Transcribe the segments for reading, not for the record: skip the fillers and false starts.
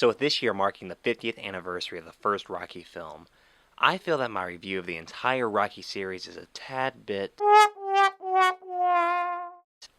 So with this year marking the 50th anniversary of the first Rocky film, I feel that my review of the entire Rocky series is a tad bit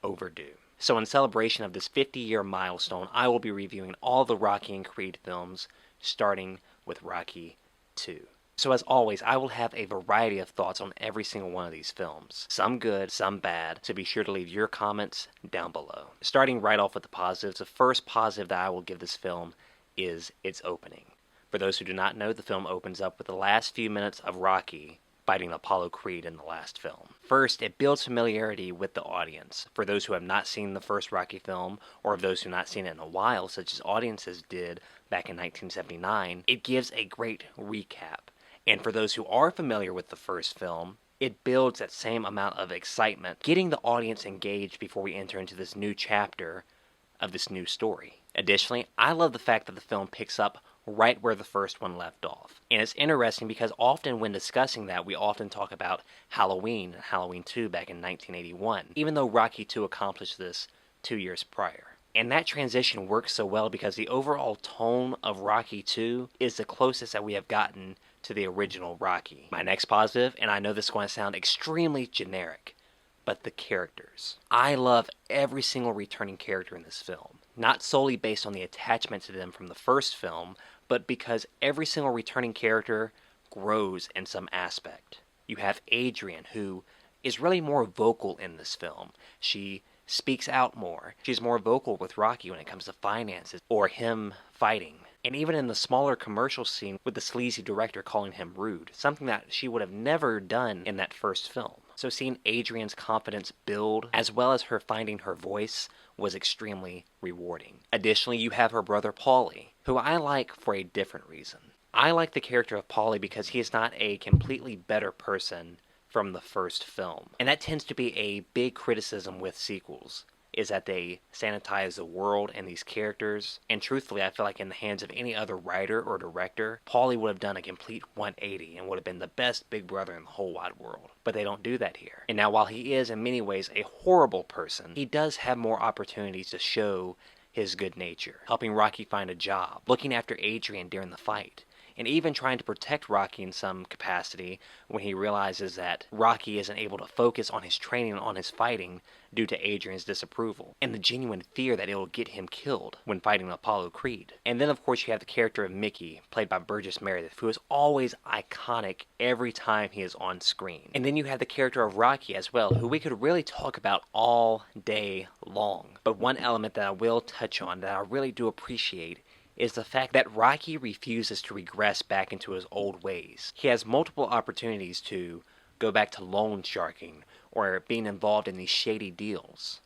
overdue. So in celebration of this 50-year milestone, I will be reviewing all the Rocky and Creed films, starting with Rocky 2. So as always, I will have a variety of thoughts on every single one of these films. Some good, some bad, so be sure to leave your comments down below. Starting right off with the positives, the first positive that I will give this film is its opening. For those who do not know, the film opens up with the last few minutes of Rocky fighting Apollo Creed in the last film. First, it builds familiarity with the audience. For those who have not seen the first Rocky film, or of those who have not seen it in a while, such as audiences did back in 1979, it gives a great recap. And for those who are familiar with the first film, it builds that same amount of excitement, getting the audience engaged before we enter into this new chapter of this new story. Additionally, I love the fact that the film picks up right where the first one left off. And it's interesting because often when discussing that, we often talk about Halloween and Halloween 2 back in 1981, even though Rocky 2 accomplished this 2 years prior. And that transition works so well because the overall tone of Rocky 2 is the closest that we have gotten to the original Rocky. My next positive, and I know this is going to sound extremely generic, but the characters. I love every single returning character in this film, not solely based on the attachment to them from the first film, but because every single returning character grows in some aspect. You have Adrian, who is really more vocal in this film. She speaks out more. She's more vocal with Rocky when it comes to finances or him fighting. And even in the smaller commercial scene with the sleazy director calling him rude, something that she would have never done in that first film. So seeing Adrian's confidence build, as well as her finding her voice, was extremely rewarding. Additionally, you have her brother Paulie, who I like for a different reason. I like the character of Paulie because he is not a completely better person from the first film. And that tends to be a big criticism with sequels, is that they sanitize the world and these characters. And truthfully, I feel like in the hands of any other writer or director, Paulie would have done a complete 180 and would have been the best big brother in the whole wide world. But they don't do that here. And now while he is in many ways a horrible person, he does have more opportunities to show his good nature, helping Rocky find a job, looking after Adrian during the fight, and even trying to protect Rocky in some capacity when he realizes that Rocky isn't able to focus on his training and on his fighting due to Adrian's disapproval, and the genuine fear that it will get him killed when fighting Apollo Creed. And then of course you have the character of Mickey, played by Burgess Meredith, who is always iconic every time he is on screen. And then you have the character of Rocky as well, who we could really talk about all day long. But one element that I will touch on that I really do appreciate is the fact that Rocky refuses to regress back into his old ways. He has multiple opportunities to go back to loan sharking or being involved in these shady deals.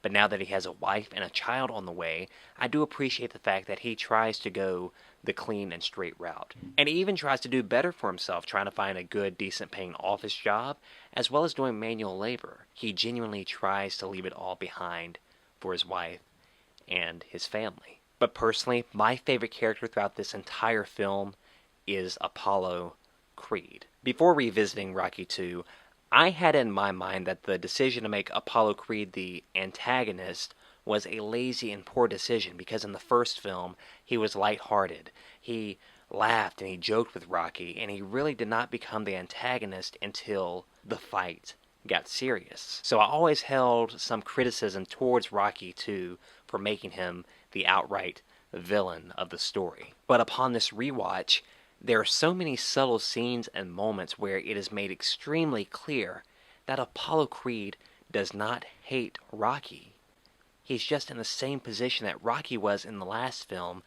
But now that he has a wife and a child on the way, I do appreciate the fact that he tries to go the clean and straight route. And he even tries to do better for himself, trying to find a good, decent paying office job, as well as doing manual labor. He genuinely tries to leave it all behind for his wife and his family. But personally, my favorite character throughout this entire film is Apollo Creed. Before revisiting Rocky 2, I had in my mind that the decision to make Apollo Creed the antagonist was a lazy and poor decision because in the first film, he was lighthearted. He laughed and he joked with Rocky, and he really did not become the antagonist until the fight got serious. So I always held some criticism towards Rocky 2 for making him the outright villain of the story. But upon this rewatch, there are so many subtle scenes and moments where it is made extremely clear that Apollo Creed does not hate Rocky. He's just in the same position that Rocky was in the last film,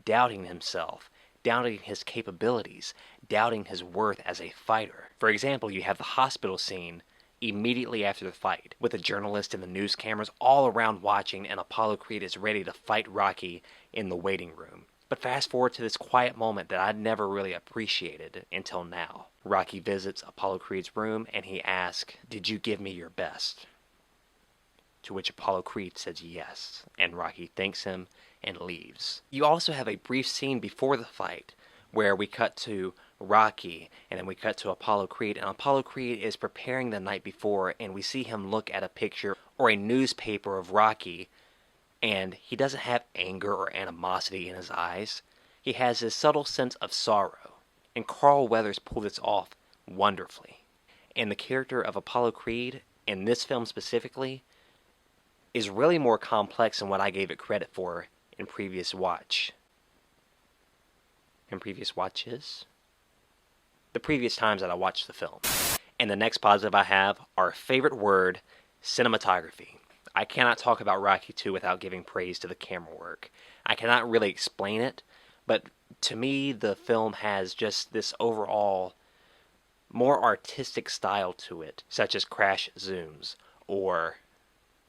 doubting himself, doubting his capabilities, doubting his worth as a fighter. For example, you have the hospital scene immediately after the fight, with a journalist and the news cameras all around watching, and Apollo Creed is ready to fight Rocky in the waiting room. But fast forward to this quiet moment that I'd never really appreciated until now. Rocky visits Apollo Creed's room and he asks, "Did you give me your best?" To which Apollo Creed says yes, and Rocky thanks him and leaves. You also have a brief scene before the fight where we cut to Rocky, and then we cut to Apollo Creed, and Apollo Creed is preparing the night before, and we see him look at a picture or a newspaper of Rocky, and he doesn't have anger or animosity in his eyes, He has this subtle sense of sorrow, and Carl Weathers pulled this off wonderfully. And the character of Apollo Creed, in this film specifically, is really more complex than what I gave it credit for in previous watches. The previous times that I watched the film. And the next positive I have, our favorite word, cinematography. I cannot talk about Rocky 2 without giving praise to the camera work. I cannot really explain it, but to me, the film has just this overall more artistic style to it, such as crash zooms or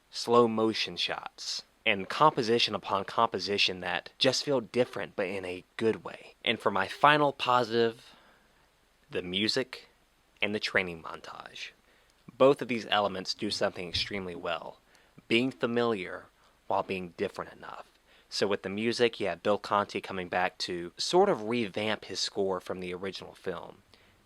slow motion shots, and composition upon composition that just feel different but in a good way. And for my final positive, the music and the training montage. Both of these elements do something extremely well, being familiar while being different enough. So with the music, you have Bill Conti coming back to sort of revamp his score from the original film.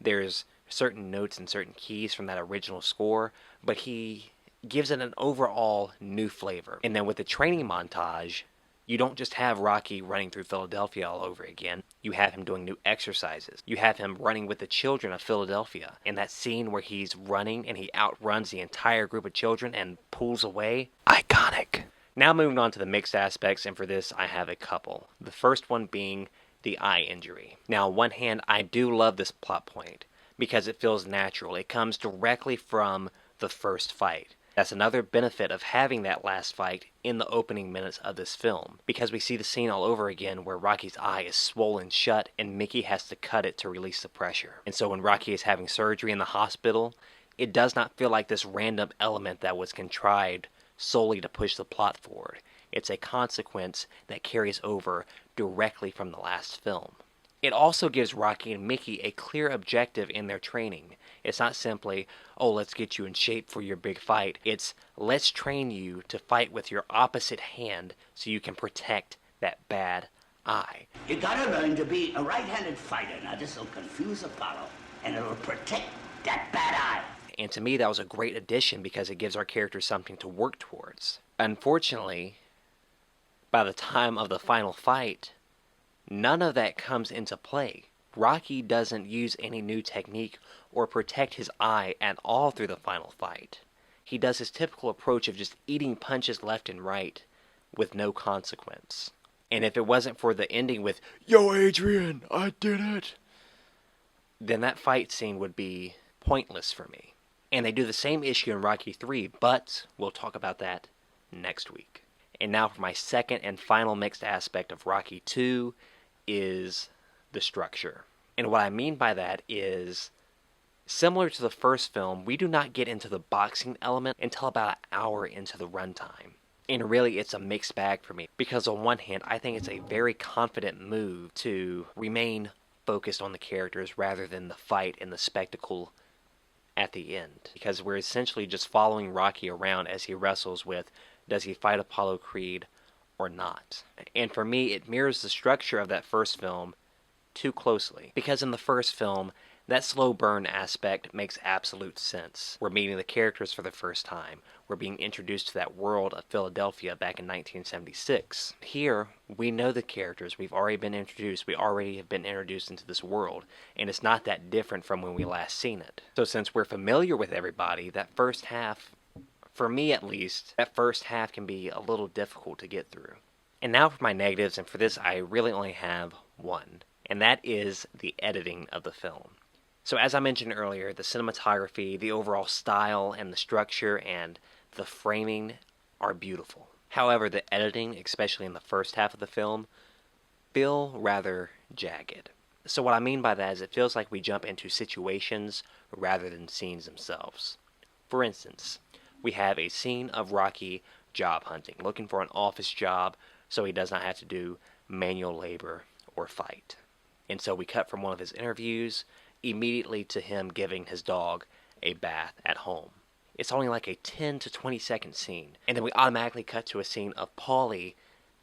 There's certain notes and certain keys from that original score, but he gives it an overall new flavor. And then with the training montage, you don't just have Rocky running through Philadelphia all over again. You have him doing new exercises. You have him running with the children of Philadelphia. And that scene where he's running and he outruns the entire group of children and pulls away. Iconic. Now moving on to the mixed aspects, and for this I have a couple. The first one being the eye injury. Now on one hand, I do love this plot point because it feels natural. It comes directly from the first fight. That's another benefit of having that last fight in the opening minutes of this film, because we see the scene all over again where Rocky's eye is swollen shut and Mickey has to cut it to release the pressure. And so when Rocky is having surgery in the hospital, it does not feel like this random element that was contrived solely to push the plot forward. It's a consequence that carries over directly from the last film. It also gives Rocky and Mickey a clear objective in their training. It's not simply, oh, let's get you in shape for your big fight. It's, let's train you to fight with your opposite hand so you can protect that bad eye. You gotta learn to be a right-handed fighter. Now this'll confuse Apollo, and it'll protect that bad eye. And to me, that was a great addition because it gives our characters something to work towards. Unfortunately, by the time of the final fight, none of that comes into play. Rocky doesn't use any new technique or protect his eye at all through the final fight. He does his typical approach of just eating punches left and right with no consequence. And if it wasn't for the ending with, "Yo, Adrian, I did it," then that fight scene would be pointless for me. And they do the same issue in Rocky 3, but we'll talk about that next week. And now for my second and final mixed aspect of Rocky 2 is the structure. And what I mean by that is, similar to the first film, we do not get into the boxing element until about an hour into the runtime. And really, it's a mixed bag for me. Because on one hand, I think it's a very confident move to remain focused on the characters rather than the fight and the spectacle at the end. Because we're essentially just following Rocky around as he wrestles with, does he fight Apollo Creed or not? And for me, it mirrors the structure of that first film too closely. Because in the first film, that slow burn aspect makes absolute sense. We're meeting the characters for the first time. We're being introduced to that world of Philadelphia back in 1976. Here, we know the characters. We've already been introduced. We already have been introduced into this world. And it's not that different from when we last seen it. So since we're familiar with everybody, that first half, for me at least, that first half can be a little difficult to get through. And now for my negatives, and for this I really only have one. And that is the editing of the film. So as I mentioned earlier, the cinematography, the overall style, and the structure, and the framing are beautiful. However, the editing, especially in the first half of the film, feel rather jagged. So what I mean by that is it feels like we jump into situations rather than scenes themselves. For instance, we have a scene of Rocky job hunting, looking for an office job so he does not have to do manual labor or fight. And so we cut from one of his interviews immediately to him giving his dog a bath at home. It's only like a 10 to 20 second scene. And then we automatically cut to a scene of Paulie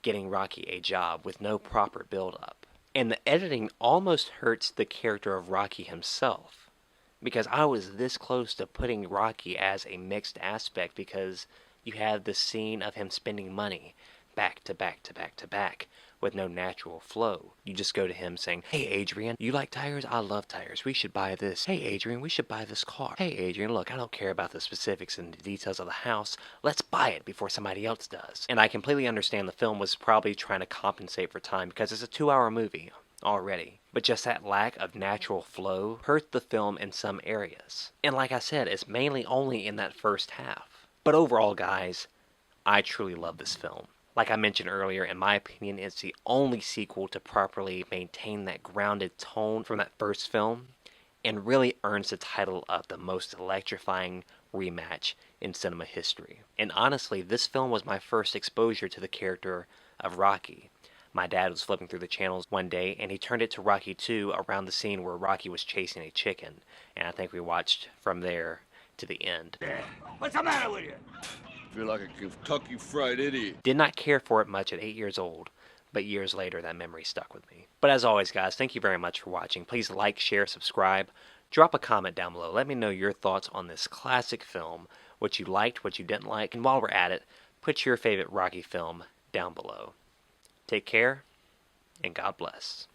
getting Rocky a job with no proper build-up. And the editing almost hurts the character of Rocky himself. Because I was this close to putting Rocky as a mixed aspect because you have the scene of him spending money back to back to back to back with no natural flow. You just go to him saying, "Hey Adrian, you like tires? I love tires. We should buy this. Hey Adrian, we should buy this car. Hey Adrian, look, I don't care about the specifics and the details of the house. Let's buy it before somebody else does." And I completely understand the film was probably trying to compensate for time because it's a 2-hour movie already. But just that lack of natural flow hurt the film in some areas. And like I said, it's mainly only in that first half. But overall, guys, I truly love this film. Like I mentioned earlier, in my opinion, it's the only sequel to properly maintain that grounded tone from that first film, and really earns the title of the most electrifying rematch in cinema history. And honestly, this film was my first exposure to the character of Rocky. My dad was flipping through the channels one day, and he turned it to Rocky 2 around the scene where Rocky was chasing a chicken, and I think we watched from there to the end. What's the matter with you? Feel like a Kentucky Fried Idiot. Did not care for it much at 8 years old, but years later that memory stuck with me. But as always, guys, thank you very much for watching. Please like, share, subscribe. Drop a comment down below. Let me know your thoughts on this classic film, what you liked, what you didn't like, and while we're at it, put your favorite Rocky film down below. Take care, and God bless.